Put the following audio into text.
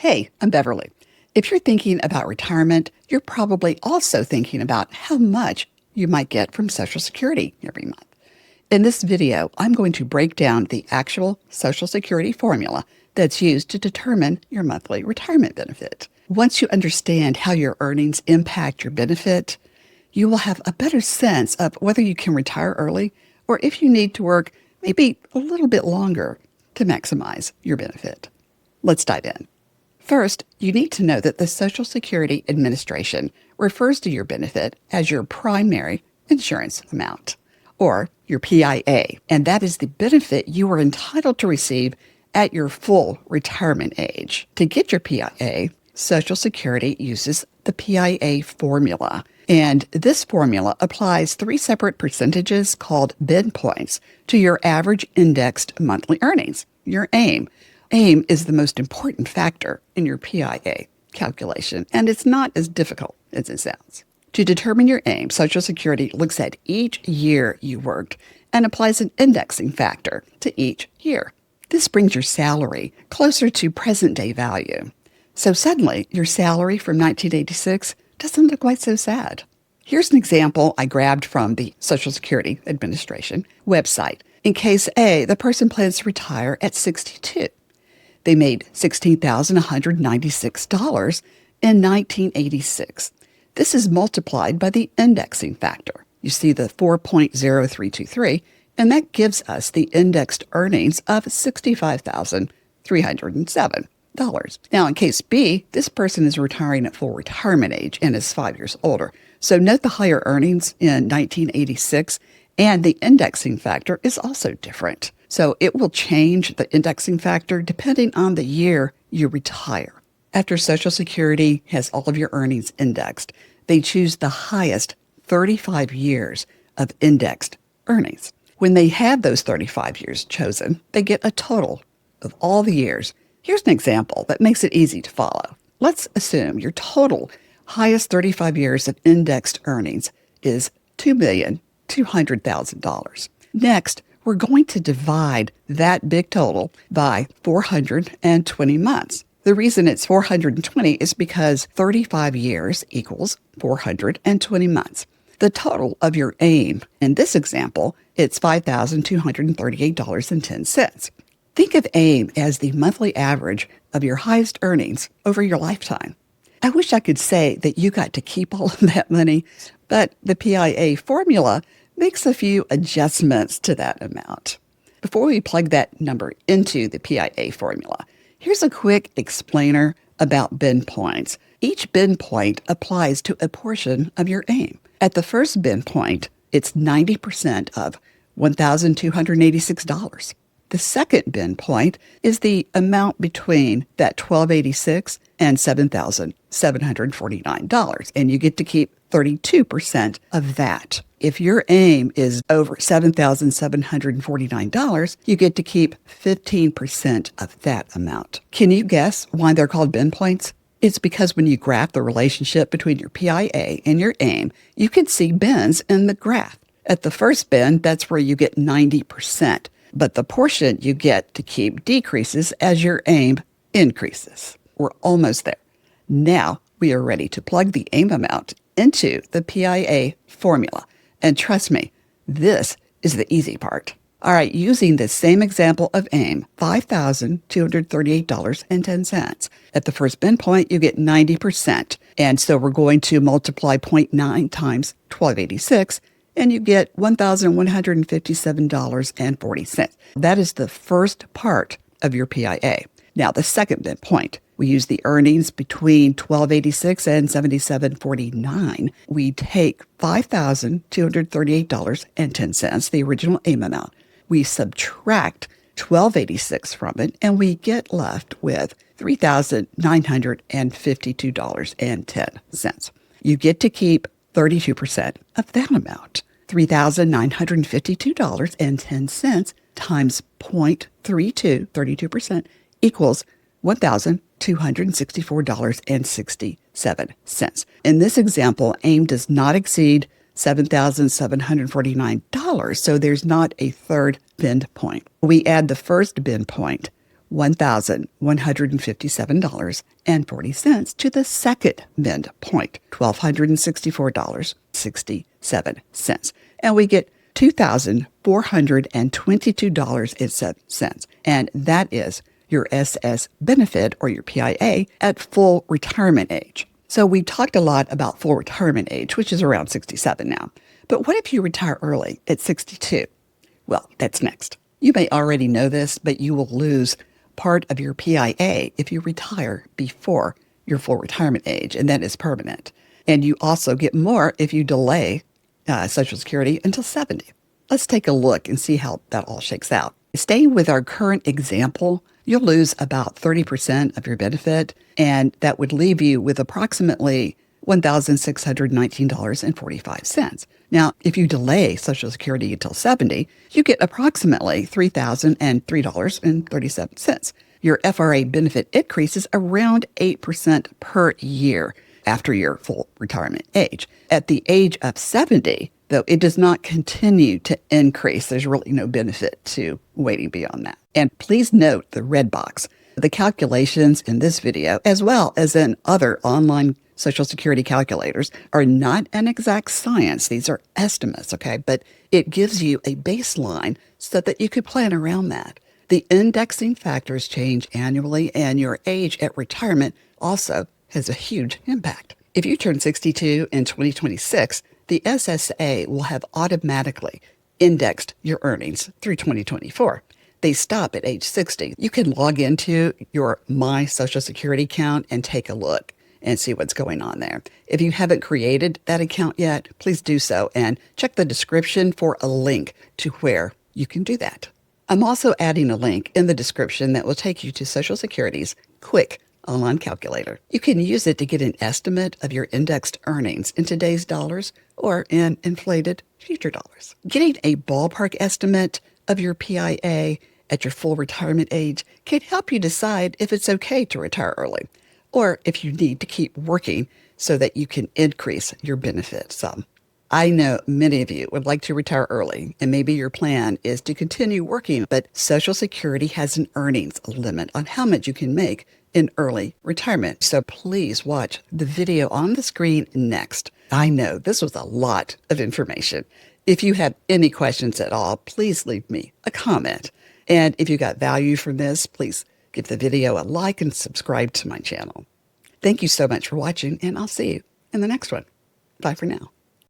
Hey, I'm Beverly. If you're thinking about retirement, you're probably also thinking about how much you might get from Social Security every month. In this video, I'm going to break down the actual Social Security formula that's used to determine your monthly retirement benefit. Once you understand how your earnings impact your benefit, you will have a better sense of whether you can retire early or if you need to work maybe a little bit longer to maximize your benefit. Let's dive in. First, you need to know that the Social Security Administration refers to your benefit as your primary insurance amount, or your PIA, and that is the benefit you are entitled to receive at your full retirement age. To get your PIA, Social Security uses the PIA formula, and this formula applies 3 separate percentages called bid points to your average indexed monthly earnings, your AIME. AIME is the most important factor in your PIA calculation, and it's not as difficult as it sounds. To determine your AIME, Social Security looks at each year you worked and applies an indexing factor to each year. This brings your salary closer to present-day value. So suddenly, your salary from 1986 doesn't look quite so sad. Here's an example I grabbed from the Social Security Administration website. In case A, the person plans to retire at 62. They made $16,196 in 1986. This is multiplied by the indexing factor. You see the 4.0323, and that gives us the indexed earnings of $65,307. Now, in case B, this person is retiring at full retirement age and is 5 years older. So note the higher earnings in 1986, and the indexing factor is also different. So it will change the indexing factor depending on the year you retire. After Social Security has all of your earnings indexed, they choose the highest 35 years of indexed earnings. When they have those 35 years chosen, they get a total of all the years. Here's an example that makes it easy to follow. Let's assume your total highest 35 years of indexed earnings is $2,200,000. Next, we're going to divide that big total by 420 months. The reason it's 420 is because 35 years equals 420 months. The total of your AIME, in this example, it's $5,238.10. Think of AIME as the monthly average of your highest earnings over your lifetime. I wish I could say that you got to keep all of that money, but the PIA formula makes a few adjustments to that amount. Before we plug that number into the PIA formula, here's a quick explainer about bid points. Each bid point applies to a portion of your AIME. At the first bid point, it's 90% of $1,286. The second bid point is the amount between that $1,286 and $7,749, and you get to keep 32% of that. If your AIME is over $7,749, you get to keep 15% of that amount. Can you guess why they're called bid points? It's because when you graph the relationship between your PIA and your AIME, you can see bins in the graph. At the first bin, that's where you get 90%, but the portion you get to keep decreases as your AIME increases. We're almost there. Now we are ready to plug the AIME amount into the PIA formula. And trust me, this is the easy part. All right, using the same example of AIME, $5,238.10. At the first bid point, you get 90%. And so we're going to multiply 0.9 times 1286, and you get $1,157.40. That is the first part of your PIA. Now, the second bid point, we use the earnings between $1,286 and $7,749. We take $5,238.10, the original AIME amount. We subtract $1,286 from it, and we get left with $3,952.10. You get to keep 32% of that amount. $3,952.10 times 0.32, 32%, equals $1,264.67. In this example, AIME does not exceed $7,749, so there's not a third bid point. We add the first bid point $1,157.40 to the second midpoint, $1,264.67. And we get $2,422.07. And that is your SS benefit or your PIA at full retirement age. So we talked a lot about full retirement age, which is around 67 now. But what if you retire early at 62? Well, that's next. You may already know this, but you will lose part of your PIA if you retire before your full retirement age, and that is permanent. And you also get more if you delay Social Security until 70. Let's take a look and see how that all shakes out. Staying with our current example, you'll lose about 30% of your benefit, and that would leave you with approximately $1,619.45. Now, if you delay Social Security until 70, you get approximately $3,003.37. Your FRA benefit increases around 8% per year after your full retirement age. At the age of 70, though, it does not continue to increase. There's really no benefit to waiting beyond that. And please note the red box. The calculations in this video, as well as in other online Social Security calculators, are not an exact science. These are estimates, okay? But it gives you a baseline so that you could plan around that. The indexing factors change annually, and your age at retirement also has a huge impact. If you turn 62 in 2026, the SSA will have automatically indexed your earnings through 2024. They stop at age 60. You can log into your My Social Security account and take a look and see what's going on there. If you haven't created that account yet, please do so and check the description for a link to where you can do that. I'm also adding a link in the description that will take you to Social Security's quick online calculator. You can use it to get an estimate of your indexed earnings in today's dollars or in inflated future dollars. Getting a ballpark estimate of your PIA at your full retirement age can help you decide if it's okay to retire early or if you need to keep working so that you can increase your benefit some. I know many of you would like to retire early, and maybe your plan is to continue working, but Social Security has an earnings limit on how much you can make in early retirement. So please watch the video on the screen next. I know this was a lot of information. If you have any questions at all, please leave me a comment. And if you got value from this, please give the video a like and subscribe to my channel. Thank you so much for watching, and I'll see you in the next one. Bye for now.